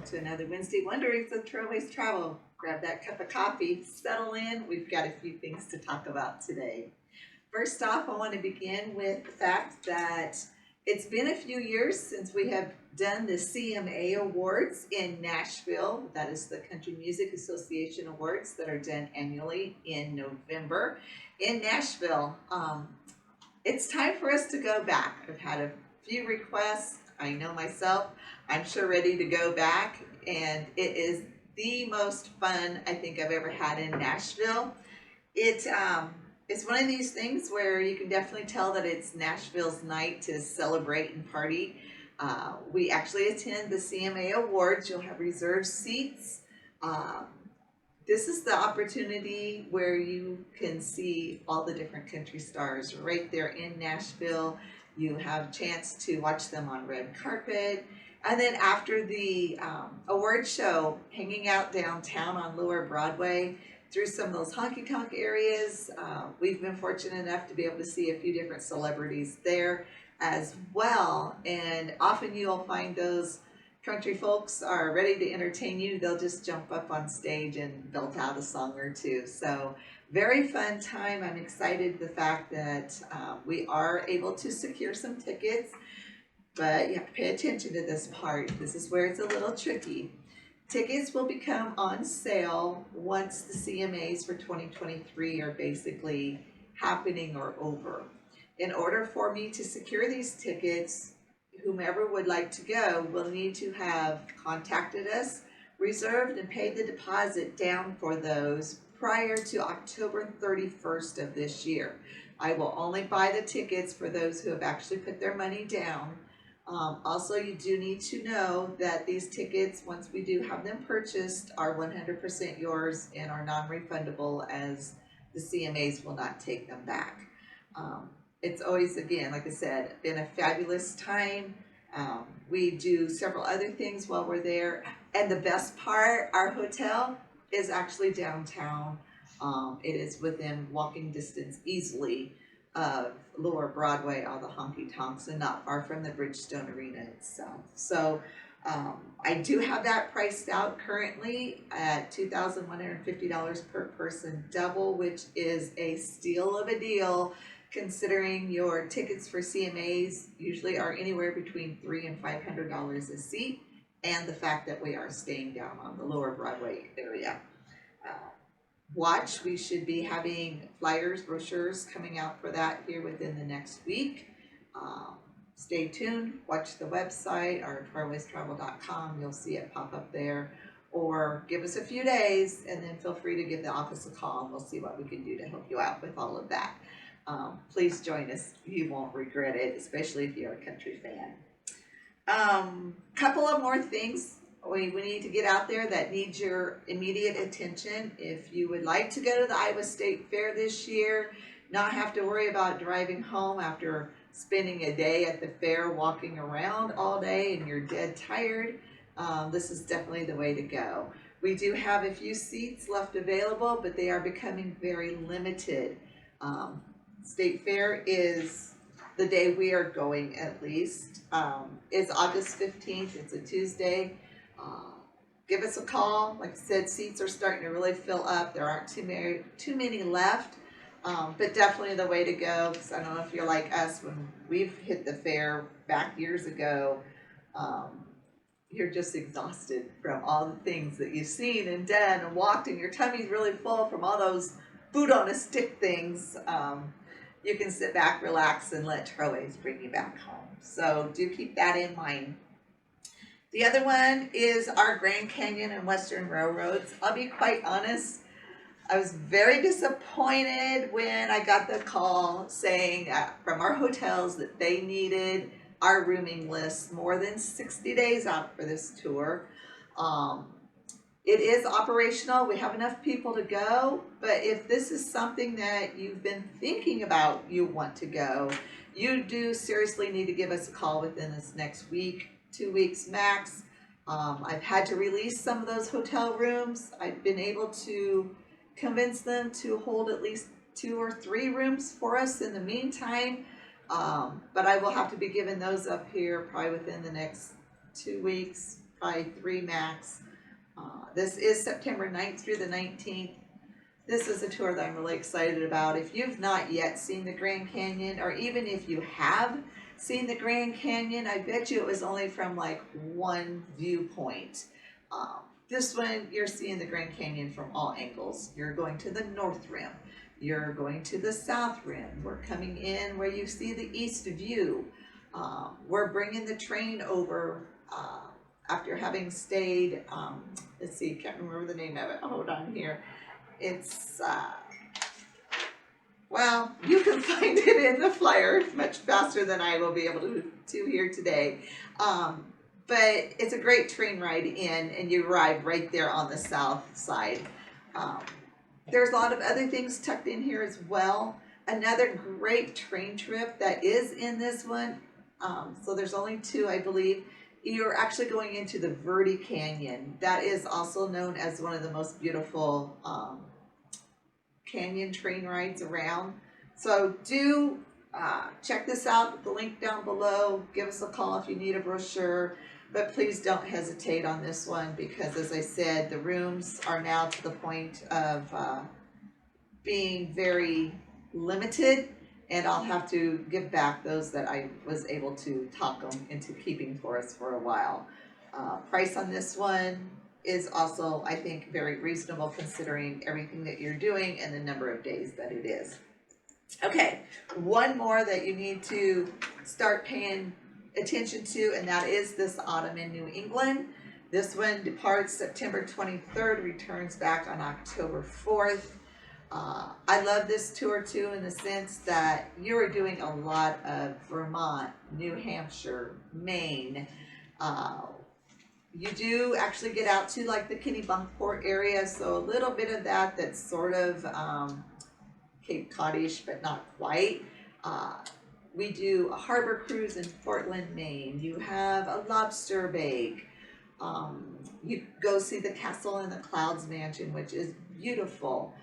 to another Wednesday Wonderings of Trailways Travel. Grab that cup of coffee, settle in. We've got a few things to talk about today. First off, I want to begin with the fact that it's been a few years since we have done the CMA Awards in Nashville. That is the Country Music Association Awards that are done annually in November in Nashville. It's time for us to go back. I've had a few requests. I know myself, I'm sure ready to go back, and it is the most fun I think I've ever had in Nashville. It's one of these things where you can definitely tell that it's Nashville's night to celebrate and party. We actually attend the CMA Awards. You'll have reserved seats. This is the opportunity where you can see all the different country stars right there in Nashville. You have a chance to watch them on red carpet. And then after the award show, hanging out downtown on Lower Broadway through some of those honky-tonk areas. We've been fortunate enough to be able to see a few different celebrities there as well. And often you'll find those country folks are ready to entertain you. They'll just jump up on stage and belt out a song or two. So very fun time. I'm excited the fact that we are able to secure some tickets, but you have to pay attention to this part. This is where it's a little tricky. Tickets will become on sale once the CMAs for 2023 are basically happening or over. In order for me to secure these tickets, whomever would like to go will need to have contacted us, reserved and paid the deposit down for those prior to October 31st of this year. I will only buy the tickets for those who have actually put their money down. Also, you do need to know that these tickets, once we do have them purchased, are 100% yours and are non-refundable, as the CMAs will not take them back. It's always, again, like I said, been a fabulous time. We do several other things while we're there. And the best part, our hotel is actually downtown. It is within walking distance easily of Lower Broadway, all the honky tonks, and not far from the Bridgestone Arena itself. So I do have that priced out currently at $2,150 per person double, which is a steal of a deal, considering your tickets for CMAs usually are anywhere between $300 and $500 a seat, and the fact that we are staying down on the Lower Broadway area. Watch, we should be having flyers, brochures coming out for that here within the next week. Stay tuned, watch the website or trailwaystravel.com. You'll see it pop up there, or give us a few days and then feel free to give the office a call and we'll see what we can do to help you out with all of that. Please join us. You won't regret it, especially if you're a country fan. Couple of more things we need to get out there that needs your immediate attention. If you would like to go to the Iowa State Fair this year, not have to worry about driving home after spending a day at the fair, walking around all day and you're dead tired, this is definitely the way to go. We do have a few seats left available, but they are becoming very limited. State Fair is the day we are going, at least. It's August 15th. It's a Tuesday. Give us a call. Like I said, seats are starting to really fill up. There aren't too many left, but definitely the way to go. Because I don't know if you're like us, when we've hit the fair back years ago, you're just exhausted from all the things that you've seen and done and walked, and your tummy's really full from all those food on a stick things. You can sit back, relax, and let Trailways bring you back home. So do keep that in mind. The other one is our Grand Canyon and Western Railroads. I'll be quite honest, I was very disappointed when I got the call saying from our hotels that they needed our rooming list more than 60 days out for this tour. It is operational. We have enough people to go, but if this is something that you've been thinking about, you want to go, you do seriously need to give us a call within this next week, 2 weeks max. I've had to release some of those hotel rooms. I've been able to convince them to hold at least 2 or 3 rooms for us in the meantime, but I will have to be giving those up here probably within the next 2 weeks, probably 3 max. This is September 9th through the 19th. This is a tour that I'm really excited about. If you've not yet seen the Grand Canyon, or even if you have seen the Grand Canyon, I bet you it was only from like one viewpoint. This one, you're seeing the Grand Canyon from all angles. You're going to the North Rim. You're going to the South Rim. We're coming in where you see the East View. We're bringing the train over after having stayed, let's see, can't remember the name of it. Hold on here. It's, well, you can find it in the flyer much faster than I will be able to here today. But it's a great train ride in, and you arrive right there on the south side. There's a lot of other things tucked in here as well. Another great train trip that is in this one. So there's only 2, I believe. You're actually going into the Verde Canyon. That is also known as one of the most beautiful canyon train rides around. So do check this out, the link down below. Give us a call if you need a brochure, but please don't hesitate on this one, because as I said, the rooms are now to the point of being very limited, and I'll have to give back those that I was able to talk them into keeping for us for a while. Price on this one is also, I think, very reasonable considering everything that you're doing and the number of days that it is. Okay, one more that you need to start paying attention to, and that is this autumn in New England. This one departs September 23rd, returns back on October 4th. I love this tour too, in the sense that you are doing a lot of Vermont, New Hampshire, Maine. You do actually get out to like the Kennebunkport area, so a little bit of that's sort of Cape Cod-ish, but not quite. We do a harbor cruise in Portland, Maine. You have a lobster bake. You go see the Castle in the Clouds Mansion, which is beautiful.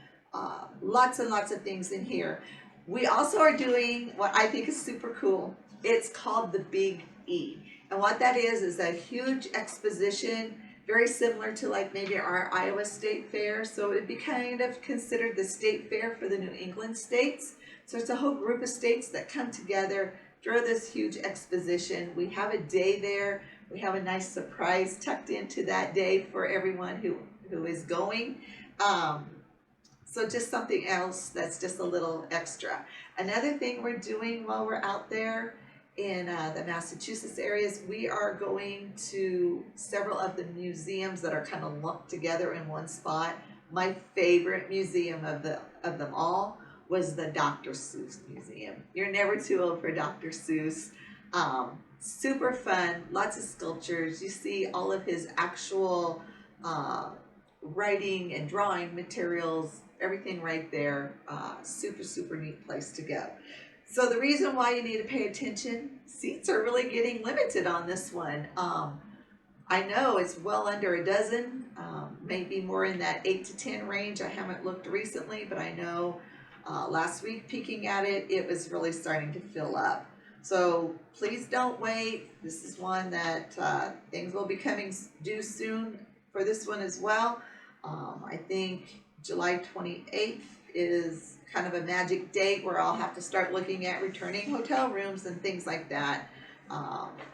Lots and lots of things in here. We also are doing what I think is super cool. It's called the Big E. And what that is a huge exposition, very similar to like maybe our Iowa State Fair. So it'd be kind of considered the state fair for the New England states. So it's a whole group of states that come together for this huge exposition. We have a day there. We have a nice surprise tucked into that day for everyone who is going. So just something else that's just a little extra. Another thing we're doing while we're out there in the Massachusetts areas, we are going to several of the museums that are kind of lumped together in one spot. My favorite museum of them all was the Dr. Seuss Museum. You're never too old for Dr. Seuss. Super fun, lots of sculptures. You see all of his actual writing and drawing materials, everything right there. Super, super neat place to go. So the reason why you need to pay attention, seats are really getting limited on this one. I know it's well under a dozen, maybe more in that 8 to 10 range. I haven't looked recently, but I know last week peeking at it, it was really starting to fill up. So please don't wait. This is one that things will be coming due soon for this one as well. I think July 28th is kind of a magic date where I'll have to start looking at returning hotel rooms and things like that.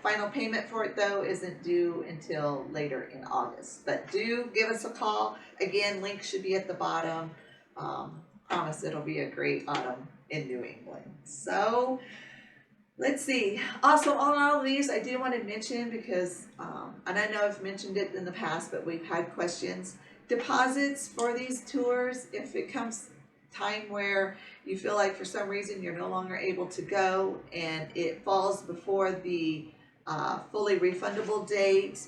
Final payment for it though isn't due until later in August, but do give us a call. Again, link should be at the bottom. Promise it'll be a great autumn in New England. So let's see. Also, on all of these, I do want to mention because, and I know I've mentioned it in the past, but we've had questions. Deposits for these tours, if it comes time where you feel like for some reason you're no longer able to go and it falls before the fully refundable date,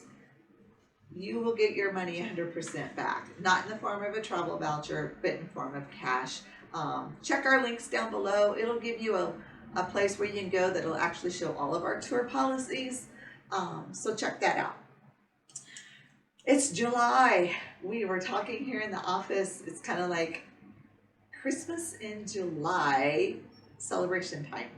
you will get your money 100% back. Not in the form of a travel voucher, but in form of cash. Check our links down below. It'll give you a place where you can go that'll actually show all of our tour policies. So check that out. It's July. We were talking here in the office. It's kind of like Christmas in July celebration time.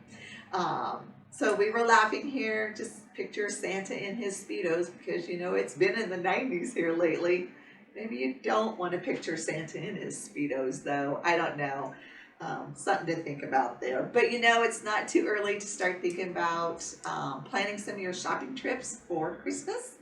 So we were laughing here, just picture Santa in his Speedos because it's been in the 90s here lately. Maybe you don't want to picture Santa in his Speedos though. I don't know. Something to think about there. But it's not too early to start thinking about planning some of your shopping trips for Christmas.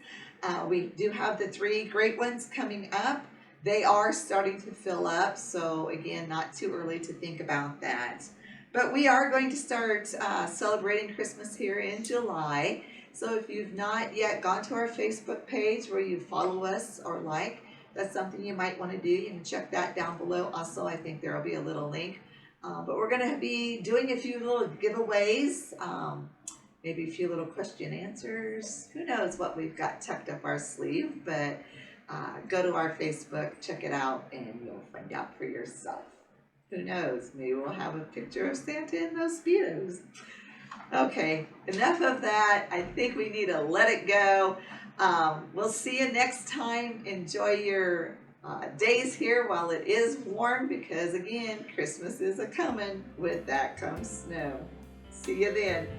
We do have the 3 great ones coming up. They are starting to fill up, so again, not too early to think about that. But we are going to start celebrating Christmas here in July. So if you've not yet gone to our Facebook page where you follow us or like, that's something you might want to do. You can check that down below. Also, I think there will be a little link. But we're going to be doing a few little giveaways, maybe a few little question answers. Who knows what we've got tucked up our sleeve, but go to our Facebook, check it out, and you'll find out for yourself. Who knows? Maybe we'll have a picture of Santa in those Speedos. Okay, enough of that. I think we need to let it go. We'll see you next time. Enjoy your days here while it is warm because, again, Christmas is a-coming. With that comes snow. See you then.